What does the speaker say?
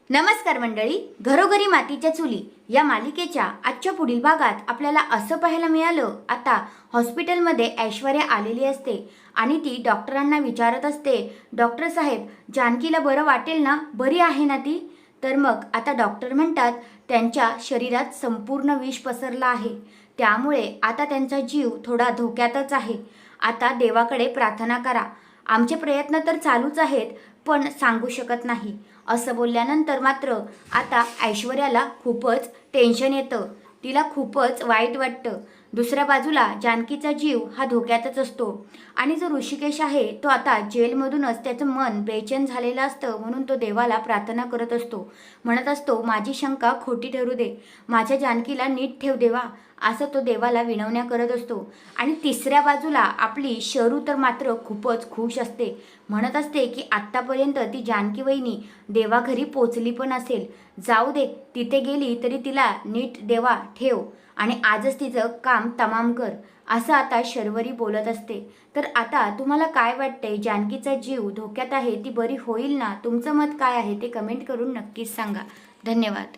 नमस्कार मंडळी, घरोघरी मातीच्या चुली या मालिकेच्या आजच्या पुढील भागात आपल्याला असं पाहायला मिळालं, आता हॉस्पिटलमध्ये ऐश्वर्या आलेली असते आणि ती डॉक्टरांना विचारत असते, डॉक्टर साहेब जानकीला बरं वाटेल ना, बरी आहे ना ती? तर मग आता डॉक्टर म्हणतात त्यांच्या शरीरात संपूर्ण विष पसरलं आहे, त्यामुळे आता त्यांचा जीव थोडा धोक्यातच आहे. आता देवाकडे प्रार्थना करा, आमचे प्रयत्न तर चालूच आहेत पण सांगू शकत नाही. असं बोलल्यानंतर मात्र आता ऐश्वर्याला खूपच टेन्शन येतं, तिला खूपच वाईट वाटतं. दुसऱ्या बाजूला जानकीचा जीव हा धोक्यातच असतो आणि जो ऋषिकेश आहे तो आता जेलमधूनच त्याचं मन बेचैन झालेलं असतं, म्हणून तो देवाला प्रार्थना करत असतो, म्हणत असतो माझी शंका खोटी ठरू दे, माझ्या जानकीला नीट ठेव देवा, असं तो देवाला विनवण्या करत असतो. आणि तिसऱ्या बाजूला आपली शरू तर मात्र खूपच खुश असते, म्हणत असते की आत्तापर्यंत ती जानकी वहिनी देवाघरी पोचली पण असेल, जाऊ दे, तिथे गेली तरी तिला नीट देवा ठेव आणि आजच तिचं काम तमाम कर, असं आता शर्वरी बोलत असते. तर आता तुम्हाला काय वाटतंय, जानकीचा जीव धोक्यात आहे, ती बरी होईल ना? तुमचं मत काय आहे ते कमेंट करून नक्कीच सांगा. धन्यवाद.